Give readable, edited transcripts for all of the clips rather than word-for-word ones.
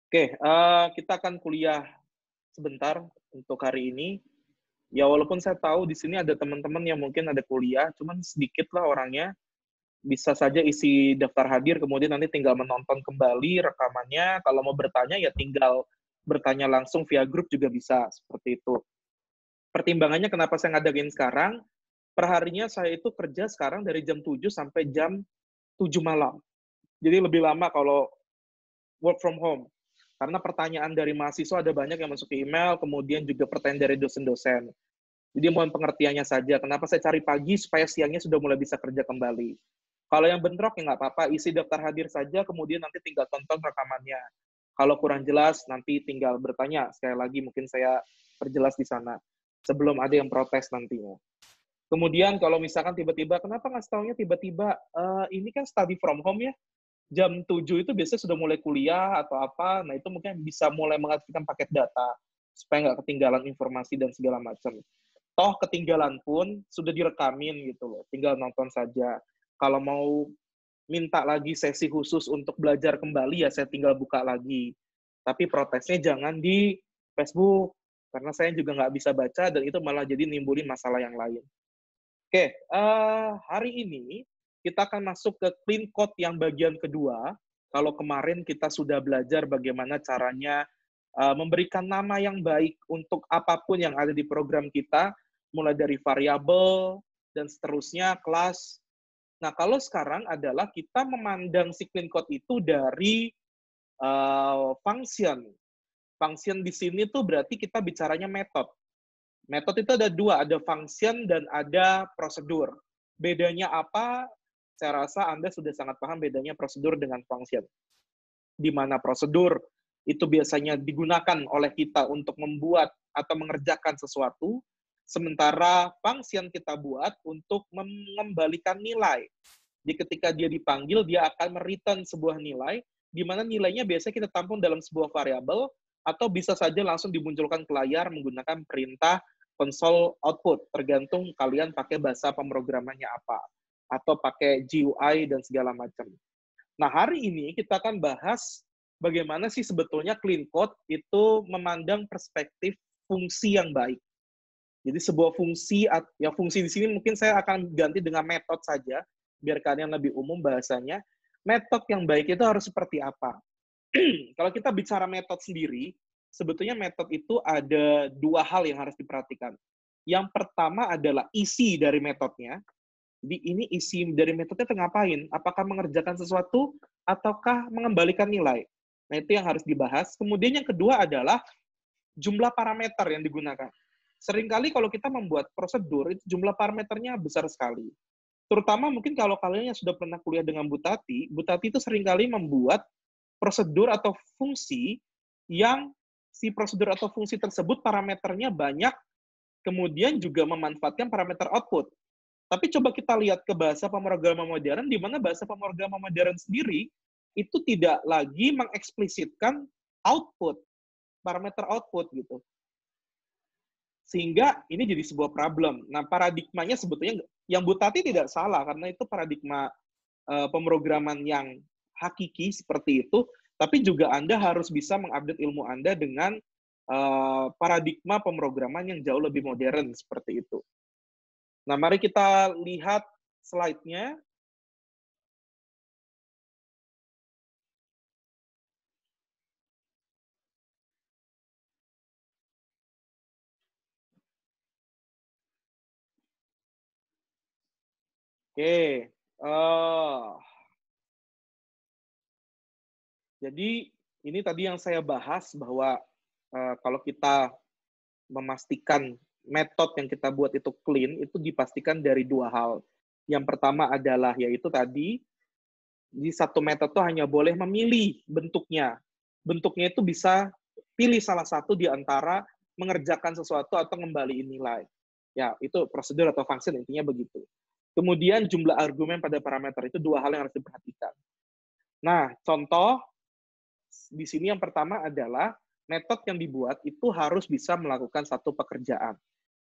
Oke, kita akan kuliah sebentar untuk hari ini. Ya walaupun saya tahu di sini ada teman-teman yang mungkin ada kuliah, cuman sedikit lah orangnya. Bisa saja isi daftar hadir, kemudian nanti tinggal menonton kembali rekamannya. Kalau mau bertanya ya tinggal bertanya langsung via grup juga bisa, seperti itu. Pertimbangannya kenapa saya ngadain sekarang, perharinya saya itu kerja sekarang dari jam 7 sampai jam 7 malam. Jadi lebih lama kalau work from home. Karena pertanyaan dari mahasiswa ada banyak yang masuk ke email, kemudian juga pertanyaan dari dosen-dosen. Jadi mohon pengertiannya saja, kenapa saya cari pagi supaya siangnya sudah mulai bisa kerja kembali. Kalau yang bentrok ya nggak apa-apa, isi daftar hadir saja, kemudian nanti tinggal tonton rekamannya. Kalau kurang jelas, nanti tinggal bertanya. Sekali lagi mungkin saya perjelas di sana, sebelum ada yang protes nantinya. Kemudian kalau misalkan tiba-tiba, kenapa nggak tahunya tiba-tiba, ini kan study from home ya, jam 7 itu biasanya sudah mulai kuliah atau apa, nah itu mungkin bisa mulai mengaktifkan paket data, supaya nggak ketinggalan informasi dan segala macam. Toh ketinggalan pun sudah direkamin gitu loh, tinggal nonton saja. Kalau mau minta lagi sesi khusus untuk belajar kembali, ya saya tinggal buka lagi. Tapi protesnya jangan di Facebook, karena saya juga nggak bisa baca, dan itu malah jadi nimbulin masalah yang lain. Oke, hari ini kita akan masuk ke clean code yang bagian kedua. Kalau kemarin kita sudah belajar bagaimana caranya memberikan nama yang baik untuk apapun yang ada di program kita, mulai dari variabel dan seterusnya, kelas. Nah, kalau sekarang adalah kita memandang si clean code itu dari function. Function di sini tuh berarti kita bicaranya method. Metode itu ada dua, ada function dan ada prosedur. Bedanya apa? Saya rasa Anda sudah sangat paham bedanya prosedur dengan function. Di mana prosedur itu biasanya digunakan oleh kita untuk membuat atau mengerjakan sesuatu, sementara function kita buat untuk mengembalikan nilai. Jadi ketika dia dipanggil, dia akan mereturn sebuah nilai, di mana nilainya biasanya kita tampung dalam sebuah variabel, atau bisa saja langsung dimunculkan ke layar menggunakan perintah console output, tergantung kalian pakai bahasa pemrogramannya apa, atau pakai GUI dan segala macam. Nah, hari ini kita akan bahas bagaimana sih sebetulnya clean code itu memandang perspektif fungsi yang baik. Jadi sebuah fungsi, ya fungsi di sini mungkin saya akan ganti dengan metode saja, biar kalian lebih umum bahasanya. Metode yang baik itu harus seperti apa? Kalau kita bicara metode sendiri, sebetulnya metode itu ada dua hal yang harus diperhatikan. Yang pertama adalah isi dari metodenya. Jadi ini isi dari metodenya itu ngapain? Apakah mengerjakan sesuatu ataukah mengembalikan nilai? Nah, itu yang harus dibahas. Kemudian yang kedua adalah jumlah parameter yang digunakan. Seringkali kalau kita membuat prosedur, itu jumlah parameternya besar sekali. Terutama mungkin kalau kalian yang sudah pernah kuliah dengan Bu Tati itu seringkali membuat prosedur atau fungsi yang si prosedur atau fungsi tersebut parameternya banyak, kemudian juga memanfaatkan parameter output. Tapi coba kita lihat ke bahasa pemrograman modern, di mana bahasa pemrograman modern sendiri itu tidak lagi mengeksplisitkan output, parameter output gitu. Sehingga ini jadi sebuah problem. Nah, paradigmanya sebetulnya yang Bu Tati tidak salah, karena itu paradigma pemrograman yang hakiki seperti itu, tapi juga Anda harus bisa mengupdate ilmu Anda dengan paradigma pemrograman yang jauh lebih modern seperti itu. Nah, mari kita lihat slide-nya. Oke, jadi ini tadi yang saya bahas bahwa kalau kita memastikan metode yang kita buat itu clean, itu dipastikan dari dua hal. Yang pertama adalah yaitu tadi, di satu metode itu hanya boleh memilih bentuknya. Bentuknya itu bisa pilih salah satu di antara mengerjakan sesuatu atau ngembaliin nilai. Ya, itu prosedur atau function, intinya begitu. Kemudian jumlah argumen pada parameter itu dua hal yang harus diperhatikan. Nah, contoh di sini yang pertama adalah metode yang dibuat itu harus bisa melakukan satu pekerjaan.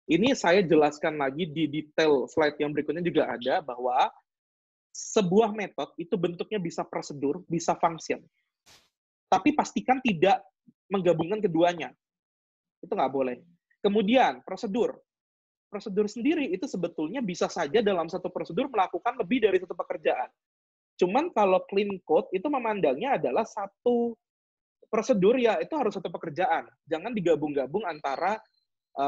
Ini saya jelaskan lagi di detail slide yang berikutnya juga ada, bahwa sebuah metode itu bentuknya bisa prosedur, bisa function. Tapi pastikan tidak menggabungkan keduanya. Itu nggak boleh. Kemudian, prosedur. Prosedur sendiri itu sebetulnya bisa saja dalam satu prosedur melakukan lebih dari satu pekerjaan. Cuman kalau clean code itu memandangnya adalah satu prosedur, ya itu harus satu pekerjaan. Jangan digabung-gabung antara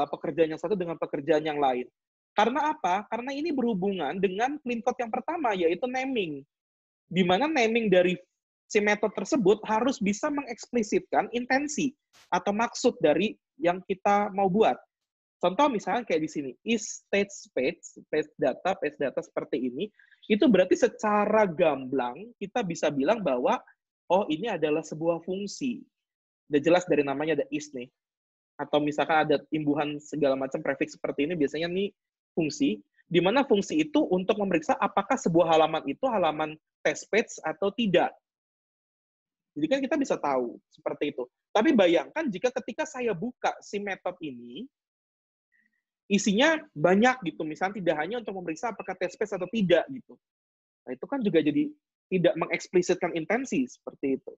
pekerjaan yang satu dengan pekerjaan yang lain. Karena apa? Karena ini berhubungan dengan clean code yang pertama, yaitu naming. Di mana naming dari si metode tersebut harus bisa mengeksplisitkan intensi atau maksud dari yang kita mau buat. Contoh misalnya kayak di sini, is page data seperti ini, itu berarti secara gamblang kita bisa bilang bahwa, oh ini adalah sebuah fungsi. Udah jelas dari namanya ada is nih. Atau misalkan ada imbuhan segala macam prefix seperti ini, biasanya nih fungsi, di mana fungsi itu untuk memeriksa apakah sebuah halaman itu halaman test page atau tidak. Jadi kan kita bisa tahu seperti itu. Tapi bayangkan jika ketika saya buka si metode ini, isinya banyak gitu, misalnya tidak hanya untuk memeriksa apakah test page atau tidak gitu. Nah itu kan juga jadi tidak mengeksplisitkan intensi seperti itu.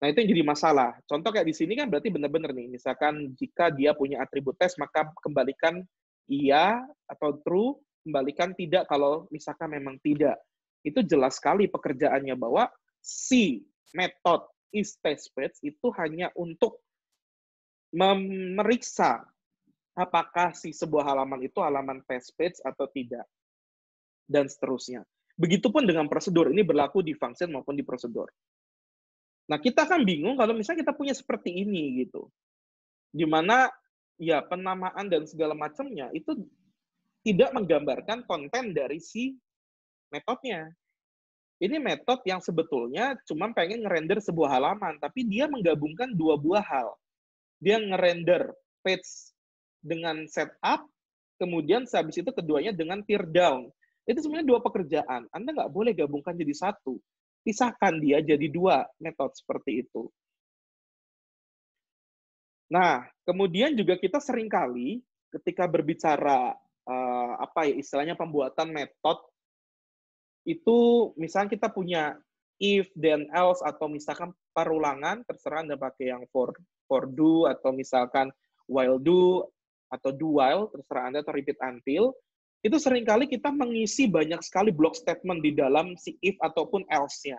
Nah itu yang jadi masalah. Contoh kayak di sini kan berarti benar-benar nih, misalkan jika dia punya atribut tes, maka kembalikan iya atau true, kembalikan tidak kalau misalkan memang tidak. Itu jelas sekali pekerjaannya bahwa si method is test page itu hanya untuk memeriksa apakah si sebuah halaman itu halaman test page atau tidak, dan seterusnya. Begitupun dengan prosedur, ini berlaku di function maupun di prosedur. Nah, kita kan bingung kalau misalnya kita punya seperti ini, gitu. Di mana, ya, penamaan dan segala macamnya itu tidak menggambarkan konten dari si metodenya. Ini metode yang sebetulnya cuma pengen ngerender sebuah halaman, tapi dia menggabungkan dua buah hal. Dia ngerender page dengan setup, kemudian habis itu keduanya dengan tear down. Itu sebenarnya dua pekerjaan. Anda nggak boleh gabungkan jadi satu. Pisahkan dia jadi dua metode seperti itu. Nah, kemudian juga kita seringkali ketika berbicara apa ya istilahnya pembuatan metode itu, misalnya kita punya if, then, else, atau misalkan perulangan, terserah Anda pakai yang for do, atau misalkan while do, atau do while, terserah Anda, atau repeat until, itu seringkali kita mengisi banyak sekali block statement di dalam si if ataupun else-nya.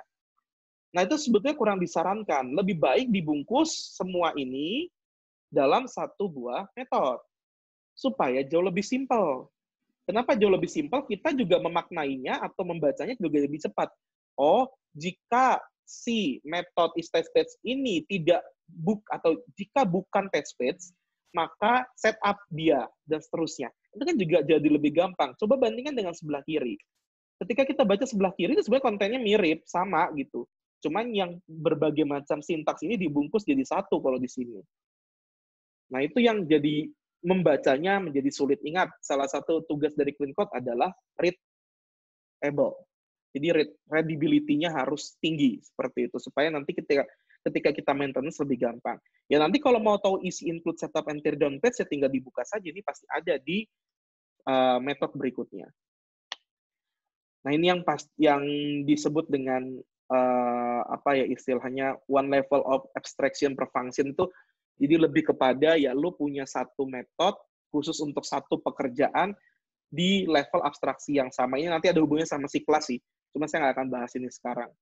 Nah, itu sebetulnya kurang disarankan. Lebih baik dibungkus semua ini dalam satu buah metode, supaya jauh lebih simpel. Kenapa jauh lebih simpel? Kita juga memaknainya atau membacanya juga lebih cepat. Oh, jika si metode is test page ini tidak atau jika bukan test page, maka setup dia dan seterusnya. Itu kan juga jadi lebih gampang. Coba bandingkan dengan sebelah kiri. Ketika kita baca sebelah kiri itu sebenarnya kontennya mirip, sama gitu. Cuman yang berbagai macam sintaks ini dibungkus jadi satu kalau di sini. Nah, itu yang jadi membacanya menjadi sulit. Ingat, salah satu tugas dari clean code adalah readable. Jadi readability-nya harus tinggi seperti itu supaya nanti ketika kita maintenance lebih gampang. Ya nanti kalau mau tahu isi include setup and tear down page ya tinggal dibuka saja, ini pasti ada di metode berikutnya. Nah, ini yang disebut dengan apa ya istilahnya one level of abstraction per function itu. Jadi lebih kepada ya lu punya satu metode khusus untuk satu pekerjaan di level abstraksi yang sama. Ini nanti ada hubungannya sama si kelas sih. Cuma saya nggak akan bahas ini sekarang.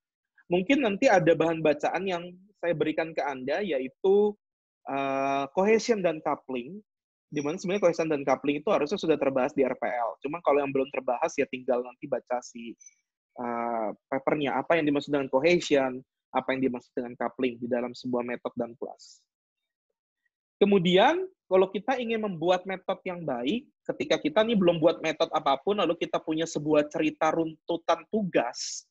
Mungkin nanti ada bahan bacaan yang saya berikan ke Anda, yaitu cohesion dan coupling, di mana sebenarnya cohesion dan coupling itu harusnya sudah terbahas di RPL. Cuma kalau yang belum terbahas ya tinggal nanti baca si papernya, apa yang dimaksud dengan cohesion, apa yang dimaksud dengan coupling di dalam sebuah metode dan kelas. Kemudian, kalau kita ingin membuat metode yang baik, ketika kita nih belum buat metode apapun, lalu kita punya sebuah cerita runtutan tugas,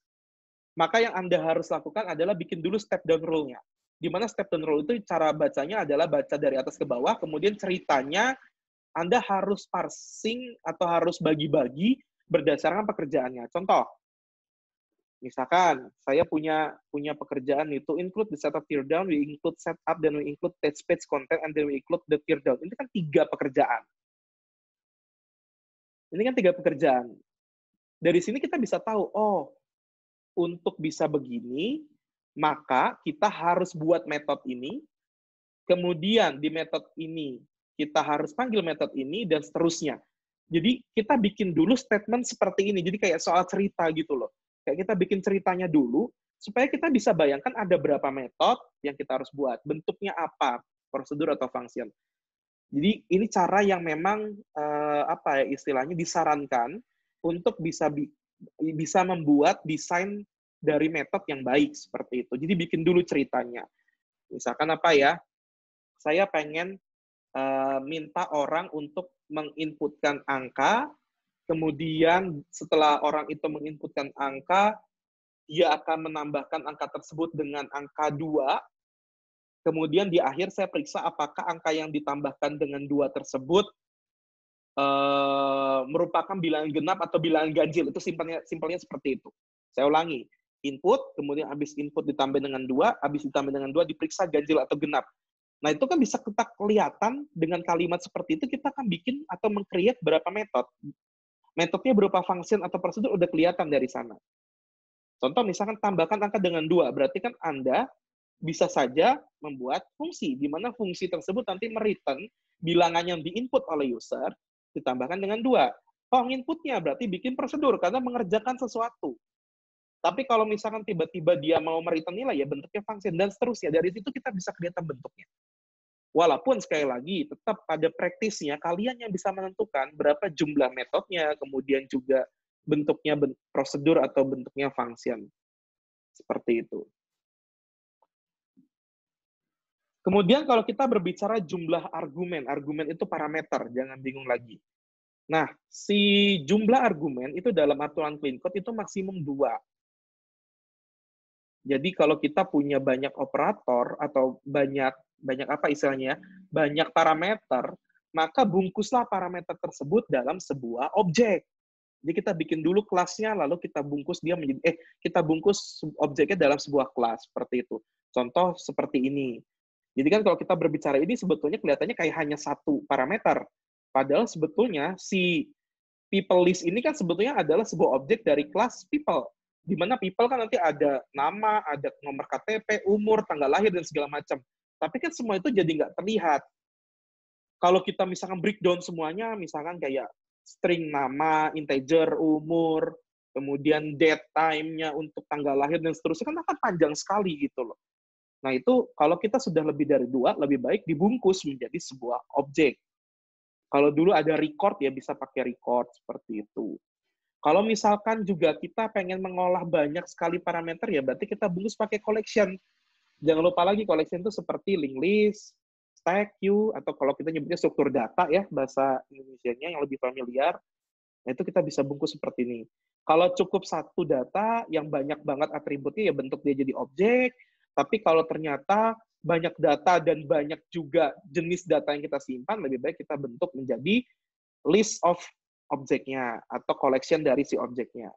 maka yang Anda harus lakukan adalah bikin dulu step down rule-nya. Di mana step down rule itu cara bacanya adalah baca dari atas ke bawah, kemudian ceritanya Anda harus parsing atau harus bagi-bagi berdasarkan pekerjaannya. Contoh, misalkan saya punya pekerjaan itu include the setup tear down, we include setup, then we include test page content, and then we include the tear down. Ini kan 3 pekerjaan. Ini kan 3 pekerjaan. Dari sini kita bisa tahu, oh, untuk bisa begini, Maka kita harus buat metode ini, kemudian di metode ini kita harus panggil metode ini, dan seterusnya. Jadi kita bikin dulu statement seperti ini, jadi kayak soal cerita gitu loh. Kayak kita bikin ceritanya dulu, supaya kita bisa bayangkan ada berapa metode yang kita harus buat, bentuknya apa, prosedur atau function. Jadi ini cara yang memang apa ya istilahnya disarankan untuk bisa membuat desain dari metode yang baik seperti itu. Jadi bikin dulu ceritanya. Misalkan apa ya? Saya pengen minta orang untuk menginputkan angka, kemudian setelah orang itu menginputkan angka, dia akan menambahkan angka tersebut dengan angka 2, kemudian di akhir saya periksa apakah angka yang ditambahkan dengan 2 tersebut merupakan bilangan genap atau bilangan ganjil. Itu simpelnya seperti itu. Saya ulangi, input, kemudian habis input ditambah dengan 2, habis ditambah dengan 2 diperiksa ganjil atau genap. Nah, itu kan bisa kita kelihatan dengan kalimat seperti itu, kita akan bikin atau meng-create berapa metode. Metodenya berupa function atau prosedur udah kelihatan dari sana. Contoh misalkan tambahkan angka dengan 2, berarti kan Anda bisa saja membuat fungsi, di mana fungsi tersebut nanti mereturn bilangan yang di-input oleh user, ditambahkan dengan 2. Oh, inputnya berarti bikin prosedur, karena mengerjakan sesuatu. Tapi kalau misalkan tiba-tiba dia mau mereturn nilai, ya bentuknya function, dan seterusnya. Dari situ kita bisa kelihatan bentuknya. Walaupun sekali lagi, tetap pada praktisnya, kalian yang bisa menentukan berapa jumlah metodenya, kemudian juga bentuknya prosedur atau bentuknya function. Seperti itu. Kemudian kalau kita berbicara jumlah argumen, argumen itu parameter, jangan bingung lagi. Nah, si jumlah argumen itu dalam aturan clean code itu maksimum 2. Jadi kalau kita punya banyak operator atau banyak apa istilahnya, banyak parameter, maka bungkuslah parameter tersebut dalam sebuah objek. Jadi kita bikin dulu kelasnya, lalu kita bungkus dia menjadi kita bungkus objeknya dalam sebuah kelas seperti itu. Contoh seperti ini. Jadi kan kalau kita berbicara ini sebetulnya kelihatannya kayak hanya satu parameter. Padahal sebetulnya si people list ini kan sebetulnya adalah sebuah objek dari kelas people. Di mana people kan nanti ada nama, ada nomor KTP, umur, tanggal lahir, dan segala macam. Tapi kan semua itu jadi nggak terlihat. Kalau kita misalkan breakdown semuanya, misalkan kayak string nama, integer, umur, kemudian date time-nya untuk tanggal lahir, dan seterusnya, kan akan panjang sekali gitu loh. Nah itu kalau kita sudah lebih dari 2, lebih baik dibungkus menjadi sebuah objek. Kalau dulu ada record, ya bisa pakai record, seperti itu. Kalau misalkan juga kita pengen mengolah banyak sekali parameter, ya berarti kita bungkus pakai collection. Jangan lupa lagi, collection itu seperti linked list, stack, queue, atau kalau kita nyebutnya struktur data ya, bahasa Indonesianya yang lebih familiar, nah itu kita bisa bungkus seperti ini. Kalau cukup satu data yang banyak banget atributnya, ya bentuk dia jadi objek, tapi kalau ternyata banyak data dan banyak juga jenis data yang kita simpan, lebih baik kita bentuk menjadi list of objeknya, atau collection dari si objeknya.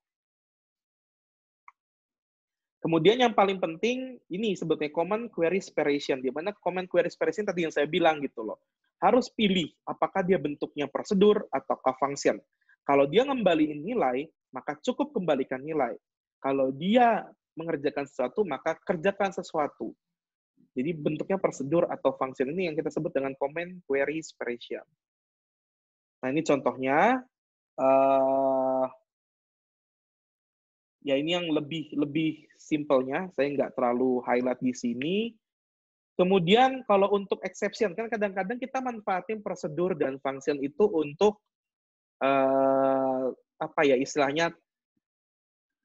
Kemudian yang paling penting, ini sebetulnya common query separation, di mana common query separation tadi yang saya bilang gitu loh. Harus pilih apakah dia bentuknya prosedur ataukah function. Kalau dia ngembaliin nilai, maka cukup kembalikan nilai. Kalau dia mengerjakan sesuatu, maka kerjakan sesuatu. Jadi bentuknya prosedur atau function ini yang kita sebut dengan common query separation. Nah ini contohnya. Ya ini yang lebih simpelnya, saya nggak terlalu highlight di sini. Kemudian kalau untuk exception, kan kadang-kadang kita manfaatin prosedur dan function itu untuk apa ya istilahnya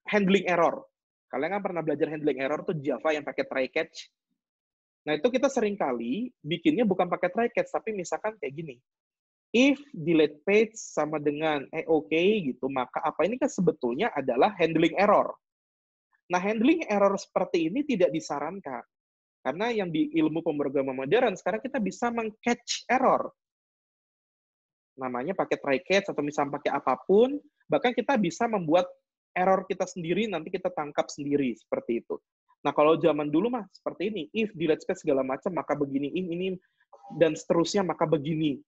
handling error. Kalian kan pernah belajar handling error tuh Java yang pakai try catch. Nah itu kita sering kali bikinnya bukan pakai try catch, tapi misalkan kayak gini. If delete page sama dengan okay gitu, maka apa ini kan sebetulnya adalah handling error. Nah, handling error seperti ini tidak disarankan. Karena yang di ilmu pemrograman modern, sekarang kita bisa meng-catch error. Namanya pakai try catch atau misalnya pakai apapun, bahkan kita bisa membuat error kita sendiri, nanti kita tangkap sendiri, seperti itu. Nah, kalau zaman dulu mah seperti ini, if delete page segala macam, maka begini, ini, dan seterusnya, maka begini.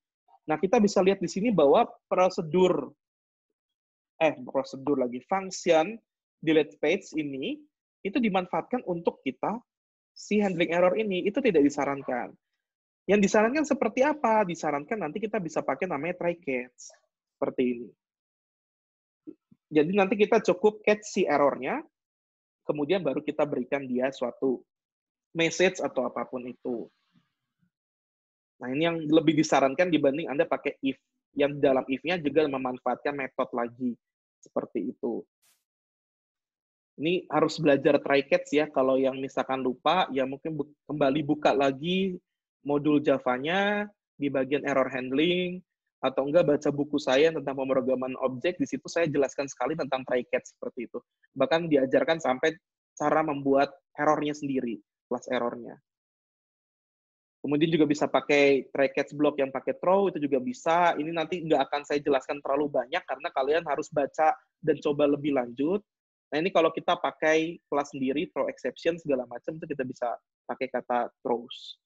Nah, kita bisa lihat di sini bahwa prosedur lagi, function delete page ini itu dimanfaatkan untuk kita si handling error ini. Itu tidak disarankan. Yang disarankan seperti apa? Disarankan nanti kita bisa pakai namanya try catch. Seperti ini. Jadi nanti kita cukup catch si errornya, kemudian baru kita berikan dia suatu message atau apapun itu. Nah, ini yang lebih disarankan dibanding Anda pakai if. Yang dalam if-nya juga memanfaatkan metode lagi. Seperti itu. Ini harus belajar try catch ya. Kalau yang misalkan lupa, ya mungkin kembali buka lagi modul Java-nya di bagian error handling, atau enggak baca buku saya tentang pemrograman objek. Di situ saya jelaskan sekali tentang try catch seperti itu. Bahkan diajarkan sampai cara membuat errornya sendiri, kelas errornya. Kemudian juga bisa pakai try catch block yang pakai throw, itu juga bisa. Ini nanti nggak akan saya jelaskan terlalu banyak, karena kalian harus baca dan coba lebih lanjut. Nah, ini kalau kita pakai kelas sendiri, throw exception, segala macam, itu kita bisa pakai kata throws.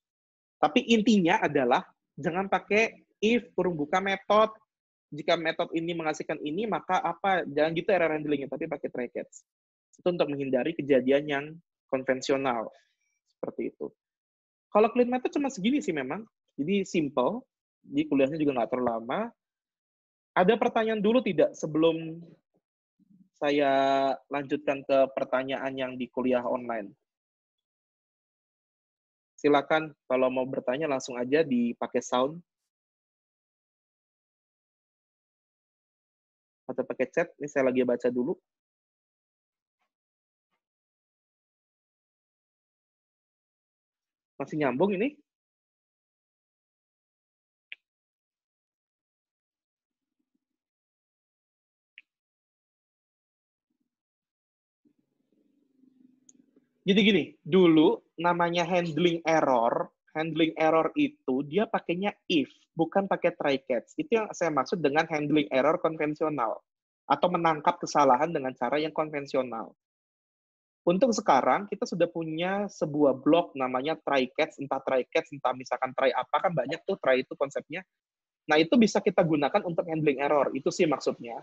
Tapi intinya adalah, jangan pakai if, kurung buka metode. Jika metode ini menghasilkan ini, maka apa? Jangan gitu error handlingnya, tapi pakai try catch. Itu untuk menghindari kejadian yang konvensional. Seperti itu. Kalau clean method cuma segini sih memang. Jadi simple. Jadi kuliahnya juga nggak terlalu lama. Ada pertanyaan dulu tidak sebelum saya lanjutkan ke pertanyaan yang di kuliah online? Silakan kalau mau bertanya langsung aja dipakai sound. Atau pakai chat. Ini saya lagi baca dulu. Masih nyambung ini? Jadi gini, dulu namanya handling error itu dia pakainya if, bukan pakai try catch. Itu yang saya maksud dengan handling error konvensional. Atau menangkap kesalahan dengan cara yang konvensional. Untuk sekarang, kita sudah punya sebuah blok namanya try catch, entah misalkan try apa, kan banyak tuh try itu konsepnya. Nah, itu bisa kita gunakan untuk handling error. Itu sih maksudnya.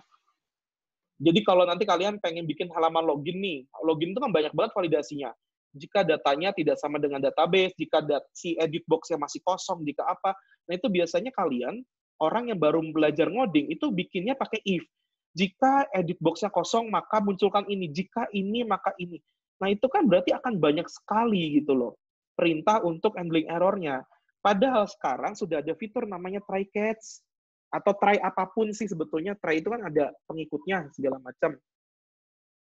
Jadi kalau nanti kalian pengen bikin halaman login nih, login itu kan banyak banget validasinya. Jika datanya tidak sama dengan database, jika si edit box-nya masih kosong, jika apa. Nah, itu biasanya kalian, orang yang baru belajar ngoding, itu bikinnya pakai if. Jika edit box-nya kosong, maka munculkan ini. Jika ini, maka ini. Nah, itu kan berarti akan banyak sekali gitu loh, perintah untuk handling error-nya. Padahal sekarang sudah ada fitur namanya try catch, atau try apapun sih sebetulnya. Try itu kan ada pengikutnya segala macam.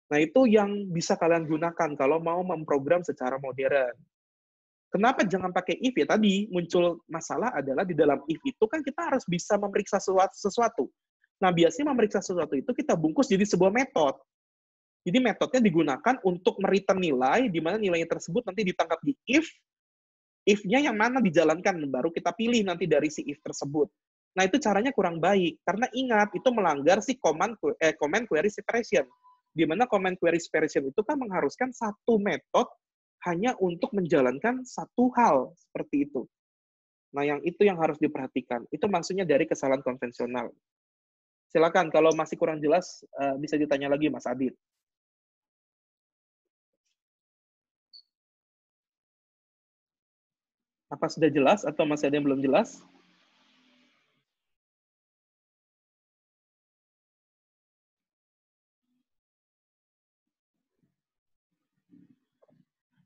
Nah, itu yang bisa kalian gunakan kalau mau memprogram secara modern. Kenapa jangan pakai if ya? Tadi muncul masalah adalah di dalam if itu kan kita harus bisa memeriksa sesuatu. Nah, biasanya memeriksa sesuatu itu kita bungkus jadi sebuah metode. Jadi metodenya digunakan untuk mereturn nilai, di mana nilainya tersebut nanti ditangkap di if-nya yang mana dijalankan, baru kita pilih nanti dari si if tersebut. Nah, itu caranya kurang baik. Karena ingat, itu melanggar si command query separation. Di mana command query separation itu kan mengharuskan satu metode hanya untuk menjalankan satu hal. Seperti itu. Nah, yang itu yang harus diperhatikan. Itu maksudnya dari kesalahan konvensional. Silakan, kalau masih kurang jelas, bisa ditanya lagi, Mas Adit. Apa sudah jelas atau masih ada yang belum jelas?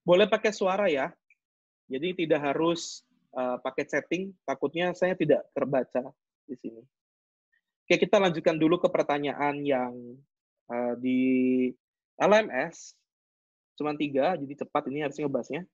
Boleh pakai suara ya. Jadi tidak harus pakai chatting, takutnya saya tidak terbaca di sini. Oke, kita lanjutkan dulu ke pertanyaan yang di LMS. Cuma 3, jadi cepat ini harusnya ngebahasnya.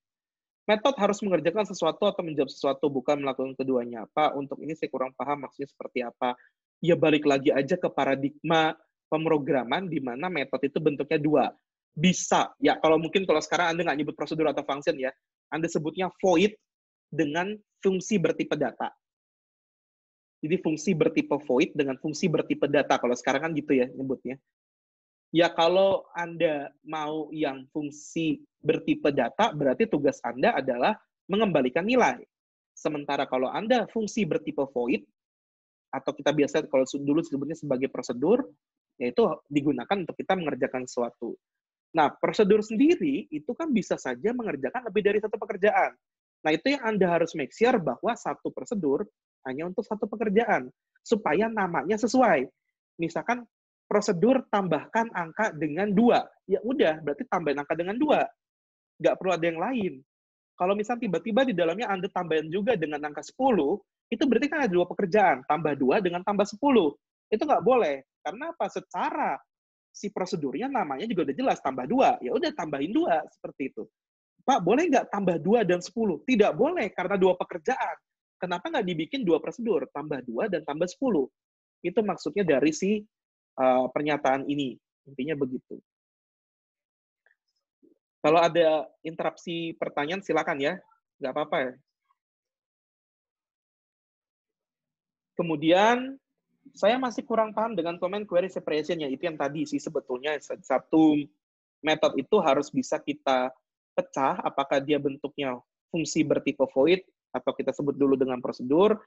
Metode harus mengerjakan sesuatu atau menjawab sesuatu, bukan melakukan keduanya. Pak, untuk ini saya kurang paham maksudnya seperti apa. Ya balik lagi aja ke paradigma pemrograman di mana metode itu bentuknya 2. Bisa, ya kalau mungkin kalau sekarang Anda nggak nyebut prosedur atau function ya, Anda sebutnya void dengan fungsi bertipe data. Jadi fungsi bertipe void dengan fungsi bertipe data. Kalau sekarang kan gitu ya nyebutnya. Ya kalau Anda mau yang fungsi bertipe data, berarti tugas Anda adalah mengembalikan nilai. Sementara kalau Anda fungsi bertipe void, atau kita biasa kalau dulu sebutnya sebagai prosedur, yaitu digunakan untuk kita mengerjakan sesuatu. Nah, prosedur sendiri itu kan bisa saja mengerjakan lebih dari satu pekerjaan. Nah, itu yang Anda harus make sure bahwa satu prosedur hanya untuk satu pekerjaan, supaya namanya sesuai. Misalkan prosedur tambahkan angka dengan 2. Ya udah, berarti tambahin angka dengan 2. Nggak perlu ada yang lain. Kalau misalnya tiba-tiba di dalamnya Anda tambahin juga dengan angka 10, itu berarti kan ada 2 pekerjaan, tambah 2 dengan tambah 10. Itu nggak boleh. Karena apa? Secara si prosedurnya namanya juga udah jelas, tambah 2. Ya udah tambahin 2, seperti itu. Pak, boleh nggak tambah 2 dan 10? Tidak boleh, karena 2 pekerjaan. Kenapa nggak dibikin 2 prosedur, tambah 2 dan tambah 10? Itu maksudnya dari si pernyataan ini. Intinya begitu. Kalau ada interupsi pertanyaan, silakan ya. Nggak apa-apa ya. Kemudian, saya masih kurang paham dengan comment query separation, yaitu yang tadi sih sebetulnya satu metode itu harus bisa kita pecah, apakah dia bentuknya fungsi bertipe void, atau kita sebut dulu dengan prosedur,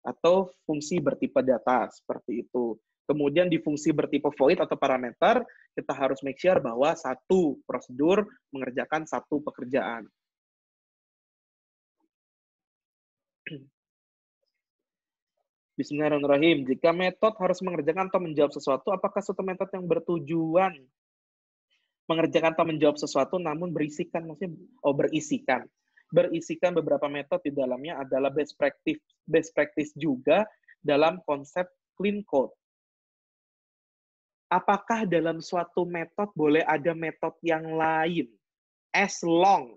atau fungsi bertipe data, seperti itu. Kemudian di fungsi bertipe void atau parameter, kita harus make sure bahwa satu prosedur mengerjakan satu pekerjaan. Bismillahirrahmanirrahim. Jika metode harus mengerjakan atau menjawab sesuatu, apakah suatu metode yang bertujuan mengerjakan atau menjawab sesuatu namun berisikan, maksudnya berisikan beberapa metode di dalamnya adalah best practice juga dalam konsep clean code. Apakah dalam suatu metode boleh ada metode yang lain? As long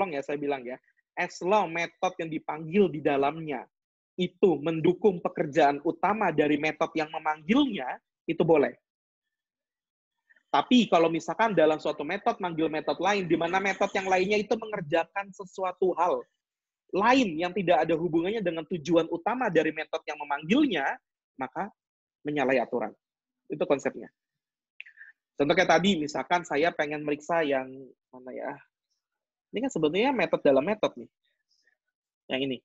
ya saya bilang ya, as long metode yang dipanggil di dalamnya itu mendukung pekerjaan utama dari metode yang memanggilnya, itu boleh. Tapi kalau misalkan dalam suatu metode manggil metode lain, di mana metode yang lainnya itu mengerjakan sesuatu hal lain yang tidak ada hubungannya dengan tujuan utama dari metode yang memanggilnya, maka menyalahi aturan. Itu konsepnya. Contoh kayak tadi, misalkan saya pengen meriksa yang mana ya? Ini kan sebetulnya metode dalam metode nih. Yang ini.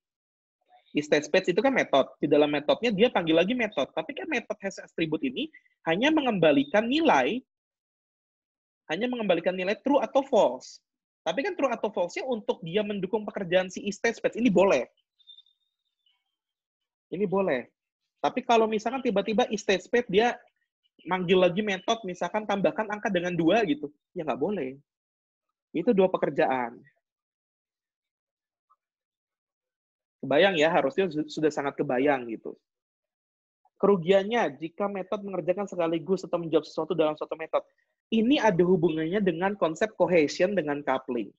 State-space itu kan metode. Di dalam metodenya dia panggil lagi metode. Tapi kan metode has attribute ini hanya mengembalikan nilai true atau false. Tapi kan true atau false-nya untuk dia mendukung pekerjaan si state-space. Ini boleh. Ini boleh. Tapi kalau misalkan tiba-tiba state-space dia manggil lagi metode, misalkan tambahkan angka dengan 2 gitu, ya nggak boleh. Itu 2 pekerjaan. Kebayang ya, harusnya sudah sangat kebayang gitu. Kerugiannya jika metode mengerjakan sekaligus atau menjawab sesuatu dalam suatu metode. Ini ada hubungannya dengan konsep cohesion dengan coupling.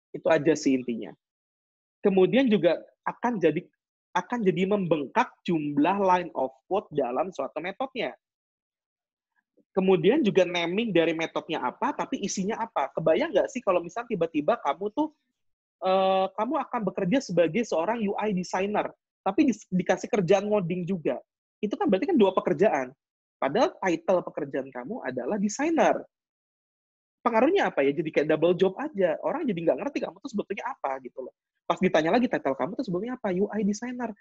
Itu aja sih intinya. Kemudian juga akan jadi membengkak jumlah line of code dalam suatu metodenya. Kemudian juga naming dari metodenya apa, tapi isinya apa. Kebayang nggak sih kalau misalnya tiba-tiba kamu akan bekerja sebagai seorang UI designer, tapi dikasih kerjaan ngoding juga. Itu kan berarti kan 2 pekerjaan. Padahal title pekerjaan kamu adalah designer. Pengaruhnya apa ya? Jadi kayak double job aja. Orang jadi nggak ngerti kamu tuh sebetulnya apa gitu loh. Pas ditanya lagi title kamu tuh sebetulnya apa? UI designer.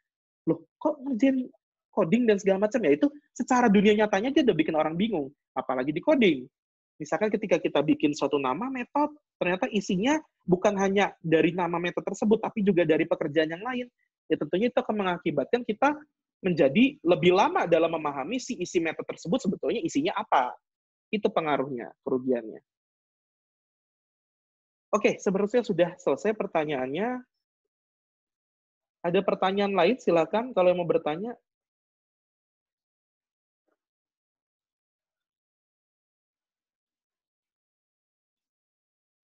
Loh, kok ngerjain coding dan segala macam ya? Itu secara dunia nyatanya dia udah bikin orang bingung. Apalagi di coding. Misalkan ketika kita bikin suatu nama metode, ternyata isinya bukan hanya dari nama metode tersebut, tapi juga dari pekerjaan yang lain. Ya tentunya itu akan mengakibatkan kita menjadi lebih lama dalam memahami si isi metode tersebut sebetulnya isinya apa. Itu pengaruhnya, kerugiannya. Oke, sebenarnya sudah selesai pertanyaannya. Ada pertanyaan lain, silakan kalau mau bertanya.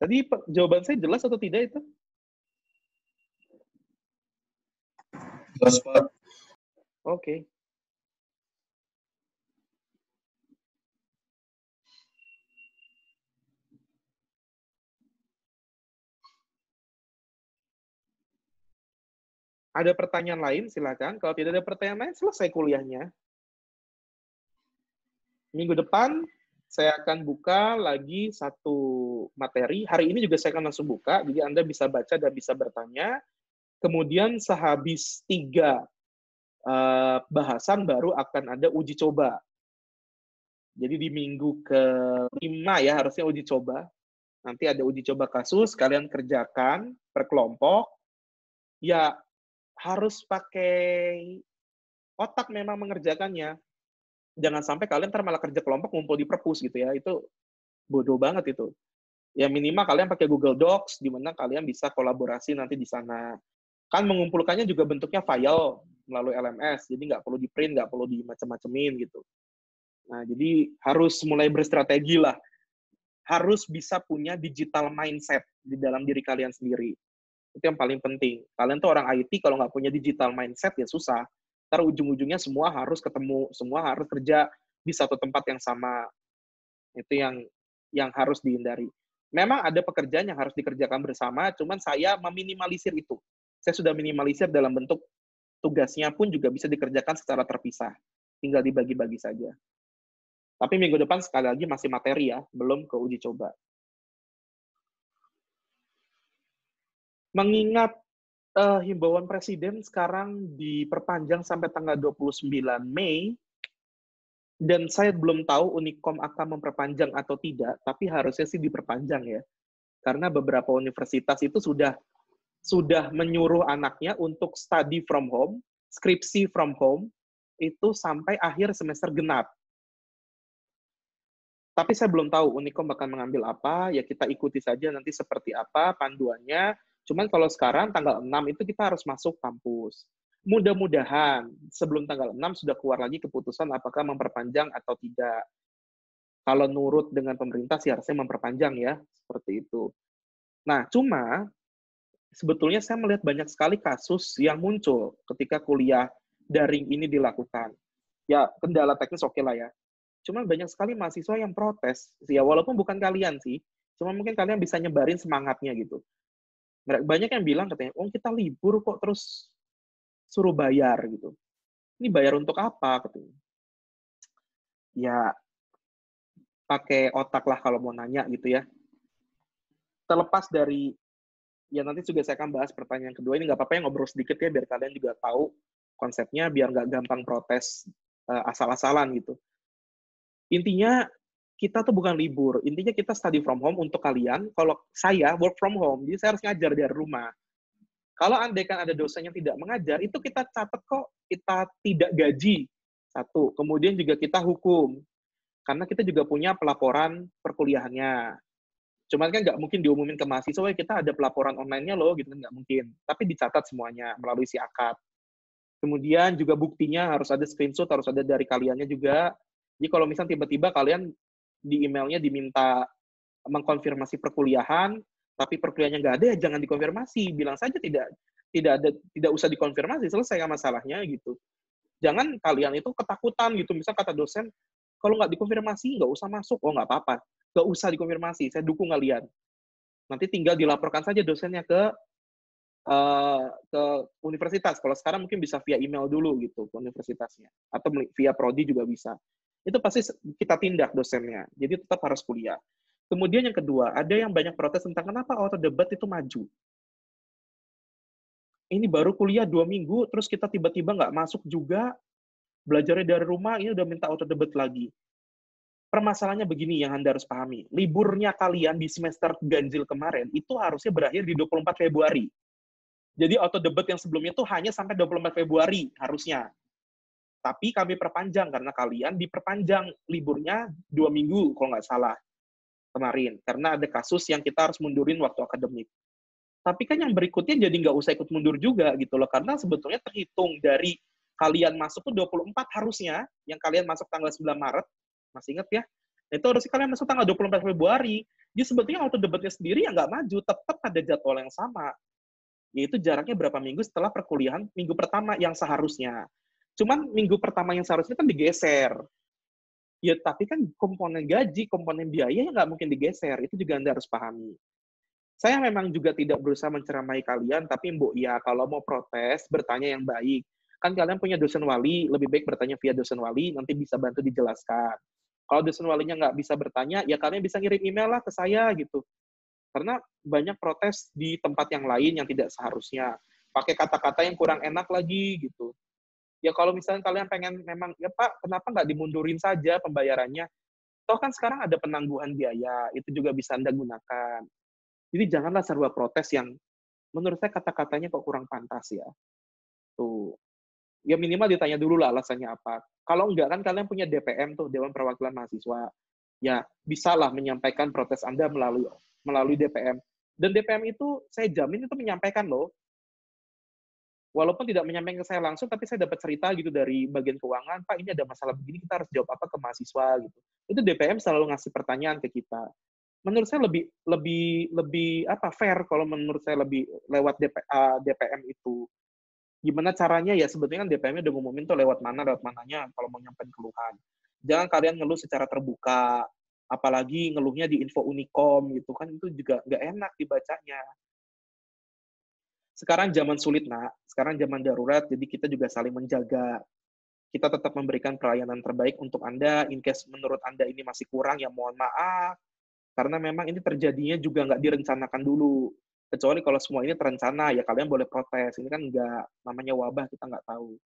Tadi jawaban saya jelas atau tidak itu? Jelas, Pak. Oke. Ada pertanyaan lain, silakan. Kalau tidak ada pertanyaan lain, selesai kuliahnya. Minggu depan, saya akan buka lagi satu materi. Hari ini juga saya akan langsung buka, jadi Anda bisa baca dan bisa bertanya. Kemudian sehabis 3 bahasan baru akan ada uji coba. Jadi di minggu ke-5 ya harusnya uji coba. Nanti ada uji coba kasus, kalian kerjakan per kelompok. Ya harus pakai otak memang mengerjakannya. Jangan sampai kalian ntar malah kerja kelompok ngumpul di perpus gitu ya. Itu bodoh banget itu. Ya minimal kalian pakai Google Docs, di mana kalian bisa kolaborasi nanti di sana. Kan mengumpulkannya juga bentuknya file melalui LMS, jadi nggak perlu di-print, nggak perlu dimacem-macemin gitu. Nah, jadi harus mulai berstrategi lah. Harus bisa punya digital mindset di dalam diri kalian sendiri. Itu yang paling penting. Kalian tuh orang IT, kalau nggak punya digital mindset, ya susah. Ntar ujung-ujungnya semua harus ketemu, semua harus kerja di satu tempat yang sama. Itu yang harus dihindari. Memang ada pekerjaan yang harus dikerjakan bersama, cuman saya meminimalisir itu. Saya sudah minimalisir dalam bentuk tugasnya pun juga bisa dikerjakan secara terpisah. Tinggal dibagi-bagi saja. Tapi minggu depan sekali lagi masih materi ya, belum ke uji coba. Mengingat himbauan Presiden sekarang diperpanjang sampai tanggal 29 Mei, dan saya belum tahu Unikom akan memperpanjang atau tidak, tapi harusnya sih diperpanjang ya. Karena beberapa universitas itu sudah menyuruh anaknya untuk study from home, skripsi from home, itu sampai akhir semester genap. Tapi saya belum tahu Unikom bakal mengambil apa, ya kita ikuti saja nanti seperti apa panduannya. Cuman kalau sekarang tanggal 6 itu kita harus masuk kampus. Mudah-mudahan sebelum tanggal 6 sudah keluar lagi keputusan apakah memperpanjang atau tidak. Kalau nurut dengan pemerintah sih harusnya memperpanjang ya, seperti itu. Nah, cuma sebetulnya saya melihat banyak sekali kasus yang muncul ketika kuliah daring ini dilakukan. Ya, kendala teknis oke lah ya. Cuma banyak sekali mahasiswa yang protes. Ya, walaupun bukan kalian sih, cuma mungkin kalian bisa nyebarin semangatnya gitu. Banyak yang bilang katanya, oh kita libur kok terus suruh bayar gitu. Ini bayar untuk apa? Katanya. Ya, pakai otak lah kalau mau nanya gitu ya. Terlepas dari, ya nanti juga saya akan bahas pertanyaan kedua. Ini nggak apa-apa ya ngobrol sedikit ya, biar kalian juga tahu konsepnya, biar nggak gampang protes asal-asalan gitu. Intinya, kita tuh bukan libur. Intinya kita study from home untuk kalian. Kalau saya work from home, jadi saya harus ngajar dari rumah. Kalau andai kan ada dosen yang tidak mengajar, itu kita catat kok, kita tidak gaji. Satu. Kemudian juga kita hukum. Karena kita juga punya pelaporan perkuliahannya. Cuman kan nggak mungkin diumumin ke mahasiswa, kita ada pelaporan online-nya loh, gitu kan nggak mungkin. Tapi dicatat semuanya melalui si akad. Kemudian juga buktinya harus ada screenshot, harus ada dari kaliannya juga. Jadi kalau misalnya tiba-tiba kalian di emailnya diminta mengkonfirmasi perkuliahan, tapi perkuliahannya nggak ada, ya jangan dikonfirmasi. Bilang saja tidak usah dikonfirmasi, selesai masalahnya gitu. Jangan kalian itu ketakutan gitu. Misal kata dosen, kalau nggak dikonfirmasi, nggak usah masuk. Oh, nggak apa-apa. Nggak usah dikonfirmasi, saya dukung kalian. Nanti tinggal dilaporkan saja dosennya ke universitas. Kalau sekarang mungkin bisa via email dulu gitu ke universitasnya. Atau via prodi juga bisa. Itu pasti kita tindak dosennya. Jadi tetap harus kuliah. Kemudian yang kedua, ada yang banyak protes tentang kenapa auto debat itu maju. Ini baru kuliah 2 minggu, terus kita tiba-tiba nggak masuk juga, belajarnya dari rumah, ini udah minta auto debat lagi. Permasalahannya begini yang Anda harus pahami. Liburnya kalian di semester ganjil kemarin, itu harusnya berakhir di 24 Februari. Jadi auto debat yang sebelumnya itu hanya sampai 24 Februari harusnya. Tapi kami perpanjang karena kalian diperpanjang liburnya 2 minggu kalau nggak salah kemarin. Karena ada kasus yang kita harus mundurin waktu akademik. Tapi kan yang berikutnya jadi nggak usah ikut mundur juga gitu loh. Karena sebetulnya terhitung dari kalian masuk ke 24 harusnya, yang kalian masuk tanggal 9 Maret, masih ingat ya? Itu harusnya kalian masuk tanggal 24 Februari. Jadi sebetulnya auto debatnya sendiri ya nggak maju, tetap ada jadwal yang sama. Yaitu jaraknya berapa minggu setelah perkuliahan minggu pertama yang seharusnya. Cuman minggu pertama yang seharusnya kan digeser. Ya, tapi kan komponen gaji, komponen biaya nggak mungkin digeser. Itu juga Anda harus pahami. Saya memang juga tidak berusaha menceramai kalian, tapi Mbok, ya kalau mau protes, bertanya yang baik. Kan kalian punya dosen wali, lebih baik bertanya via dosen wali, nanti bisa bantu dijelaskan. Kalau dosen walinya nggak bisa bertanya, ya kalian bisa ngirim email lah ke saya, gitu. Karena banyak protes di tempat yang lain yang tidak seharusnya. Pakai kata-kata yang kurang enak lagi, gitu. Ya kalau misalnya kalian pengen memang, ya Pak, kenapa nggak dimundurin saja pembayarannya? Toh kan sekarang ada penangguhan biaya, itu juga bisa Anda gunakan. Jadi janganlah serba protes yang menurut saya kata-katanya kok kurang pantas ya. Tuh. Ya minimal ditanya dulu lah alasannya apa. Kalau enggak kan kalian punya DPM tuh, Dewan Perwakilan Mahasiswa. Ya, bisalah menyampaikan protes Anda melalui DPM. Dan DPM itu saya jamin itu menyampaikan loh. Walaupun tidak menyampaikan ke saya langsung, tapi saya dapat cerita gitu dari bagian keuangan, Pak ini ada masalah begini, kita harus jawab apa ke mahasiswa gitu. Itu DPM selalu ngasih pertanyaan ke kita. Menurut saya lebih fair kalau menurut saya lebih lewat DPM itu. Gimana caranya ya sebetulnya kan DPM-nya udah ngumumin tuh lewat mananya kalau mau nyampein keluhan. Jangan kalian ngeluh secara terbuka, apalagi ngeluhnya di info Unicom gitu kan, itu juga nggak enak dibacanya. Sekarang zaman sulit, Nak. Sekarang zaman darurat, jadi kita juga saling menjaga. Kita tetap memberikan pelayanan terbaik untuk Anda, in case menurut Anda ini masih kurang, ya mohon maaf. Karena memang ini terjadinya juga nggak direncanakan dulu. Kecuali kalau semua ini terencana, ya kalian boleh protes. Ini kan nggak, namanya wabah, kita nggak tahu.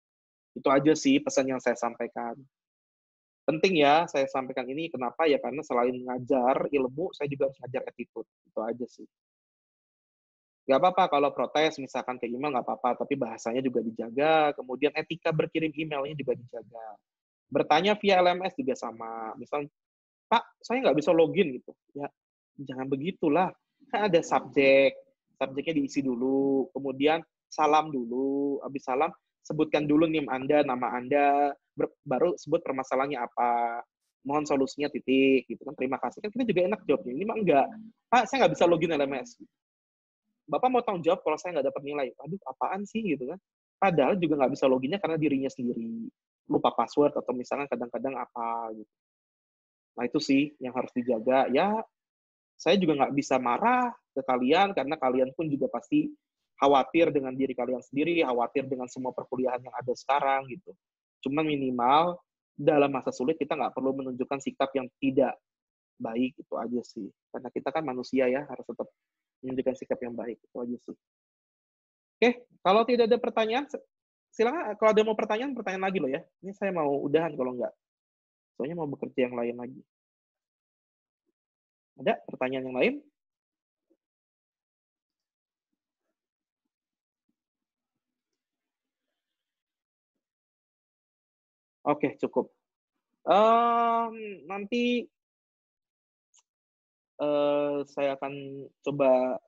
Itu aja sih pesan yang saya sampaikan. Penting ya saya sampaikan ini, kenapa? Ya karena selain ngajar ilmu, saya juga harus ngajar attitude. Itu aja sih. Nggak apa-apa kalau protes, misalkan ke email nggak apa-apa, tapi bahasanya juga dijaga, kemudian etika berkirim emailnya juga dijaga. Bertanya via LMS juga sama. Misal, Pak, saya nggak bisa login gitu. Ya, jangan begitulah. Kan ada subjeknya diisi dulu, kemudian salam dulu, habis salam sebutkan dulu NIM Anda, nama Anda, baru sebut permasalahannya apa, mohon solusinya titik, gitu kan, terima kasih. Kan kita juga enak jawabnya, ini mah enggak. Pak, saya nggak bisa login LMS. Bapak mau tanggung jawab kalau saya nggak dapat nilai. Aduh, apaan sih, gitu kan. Padahal juga nggak bisa loginnya karena dirinya sendiri. Lupa password, atau misalnya kadang-kadang apa, gitu. Nah, itu sih yang harus dijaga. Ya, saya juga nggak bisa marah ke kalian, karena kalian pun juga pasti khawatir dengan diri kalian sendiri, khawatir dengan semua perkuliahan yang ada sekarang, gitu. Cuman minimal, dalam masa sulit kita nggak perlu menunjukkan sikap yang tidak baik, itu aja sih. Karena kita kan manusia ya, harus tetap menunjukkan sikap yang baik, itu aja sih. Oke, kalau tidak ada pertanyaan, silakan kalau ada mau pertanyaan lagi loh ya. Ini saya mau udahan kalau nggak. Soalnya mau bekerja yang lain lagi. Ada pertanyaan yang lain? Oke, cukup. Nanti saya akan coba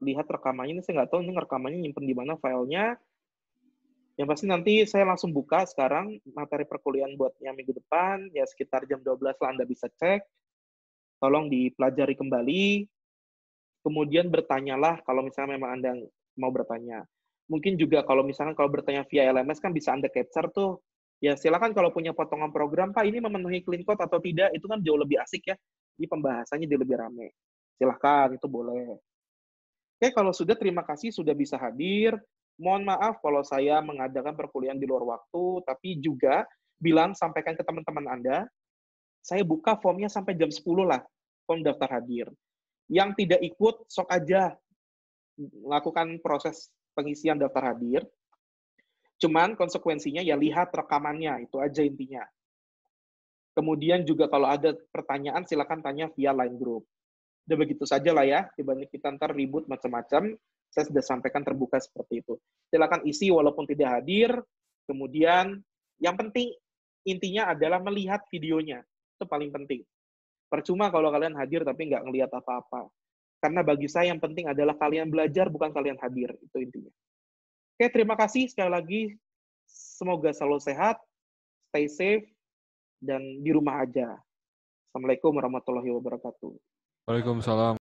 lihat rekamannya. Ini saya nggak tahu ini rekamannya nyimpen di mana filenya. Yang pasti nanti saya langsung buka sekarang materi perkuliahan buatnya minggu depan. Ya sekitar jam 12 lah Anda bisa cek. Tolong dipelajari kembali. Kemudian bertanyalah kalau misalnya memang Anda mau bertanya. Mungkin juga kalau misalkan kalau bertanya via LMS kan bisa Anda capture tuh. Ya silakan kalau punya potongan program, Pak ini memenuhi clean code atau tidak, itu kan jauh lebih asik ya. Ini pembahasannya jadi lebih rame. Silahkan, itu boleh. Oke, kalau sudah terima kasih sudah bisa hadir. Mohon maaf kalau saya mengadakan perkuliahan di luar waktu, tapi juga bilang sampaikan ke teman-teman Anda, saya buka formnya sampai jam 10 lah, form daftar hadir. Yang tidak ikut, sok aja melakukan proses pengisian daftar hadir. Cuman konsekuensinya ya lihat rekamannya, itu aja intinya. Kemudian juga kalau ada pertanyaan, silakan tanya via line group. Udah begitu saja lah ya, dibanding kita ntar ribut macam-macam, saya sudah sampaikan terbuka seperti itu. Silakan isi walaupun tidak hadir, kemudian yang penting intinya adalah melihat videonya, itu paling penting. Percuma kalau kalian hadir tapi nggak ngelihat apa-apa. Karena bagi saya yang penting adalah kalian belajar, bukan kalian hadir, itu intinya. Oke, terima kasih sekali lagi. Semoga selalu sehat, stay safe, dan di rumah aja. Assalamualaikum warahmatullahi wabarakatuh. Waalaikumsalam.